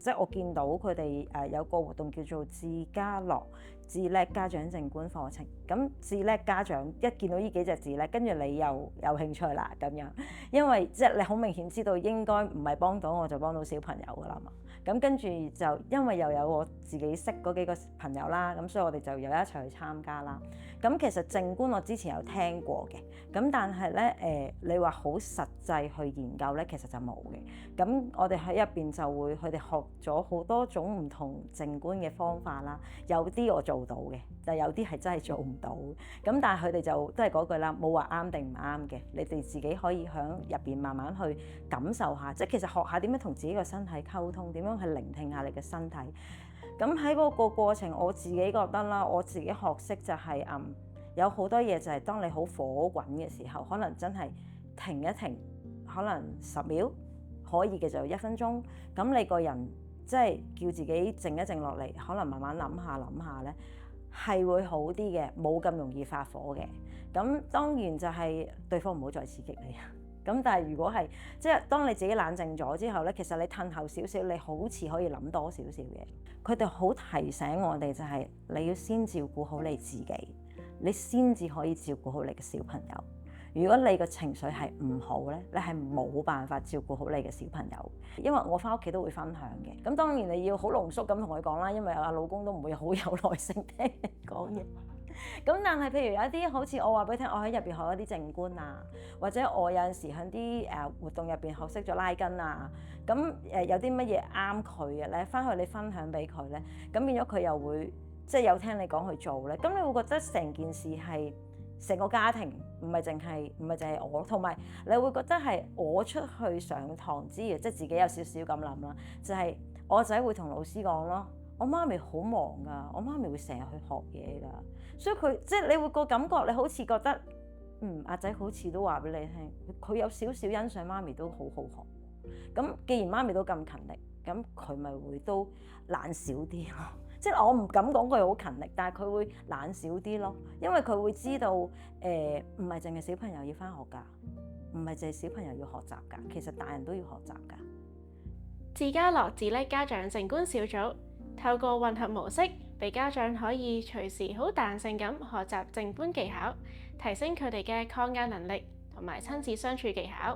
即係我見到佢哋有個活動叫做智家樂智叻家長靜觀課程。咁智叻家長一見到呢幾隻字咧，跟住你又有興趣啦咁樣，因為即係你好明顯知道應該唔係幫到我就幫到小朋友噶啦嘛。咁跟住就因為又有我自己識嗰幾個朋友啦，咁所以我哋就又一齊去參加啦。咁其實靜觀我之前有聽過嘅，咁但係咧你話好實際去研究咧，其實就冇嘅。咁我哋喺入邊就會佢哋學咗好多種唔同靜觀嘅方法啦，有啲我做到嘅，但有啲係真係做唔到。咁但係佢哋就都係嗰句啦，冇話啱定唔啱嘅，你哋自己可以喺入邊慢慢去感受下，即係其實學下點樣同自己個身體溝通，點樣去聆聽下你嘅身體。咁喺嗰個過程，我自己覺得啦，我自己學識就係有好多嘢就係當你好火滾嘅時候，可能真係停一停，可能10秒，可以嘅就1分鐘。咁你個人即係叫自己靜一靜落嚟，可能慢慢諗下咧，係會好啲嘅，冇咁容易發火嘅。咁當然就係對方唔好再刺激你。咁但係如果係即係當你自己冷靜咗之後咧，其實你褪後少少，你好似可以諗多少少嘢。佢哋好提醒我哋就係你要先照顧好你自己，你先至可以照顧好你嘅小朋友。如果你個情緒係唔好咧，你係冇辦法照顧好你嘅小朋友。因為我翻屋企都會分享嘅，咁當然你要好濃縮咁同佢講啦，因為阿老公都唔會好有耐性聽你講嘢。咁但係譬如有一啲好似我話俾你聽，我喺入邊學一啲靜觀啊，或者我有陣時喺啲活動入邊學識咗拉筋啊，咁有啲乜嘢啱佢嘅咧，翻去你分享俾佢咧，咁變咗佢又會即係有聽你講去做咧，咁你會覺得成件事係成個家庭唔係淨係我，同埋你會覺得係我出去上堂之餘，即係自己有少少咁諗啦，就係我仔會同老師講咯。我媽咪好忙噶，我媽咪會成日去學嘢噶，所以佢即係你會個感覺，你好似覺得阿仔好似都話俾你聽，佢有少少欣賞媽咪都好好學。咁既然媽咪都咁勤力，咁佢咪會都懶少啲咯。即係我唔敢講佢好勤力，但係佢會懶少啲咯，因為佢會知道唔係淨係小朋友要返學㗎，唔係淨係小朋友要學習㗎，其實大人都要學習㗎。智家樂智叻家長靜觀小組透過混合模式，俾家長可以隨時好彈性咁學習靜觀技巧，提升佢哋嘅抗壓能力同埋親子相處技巧。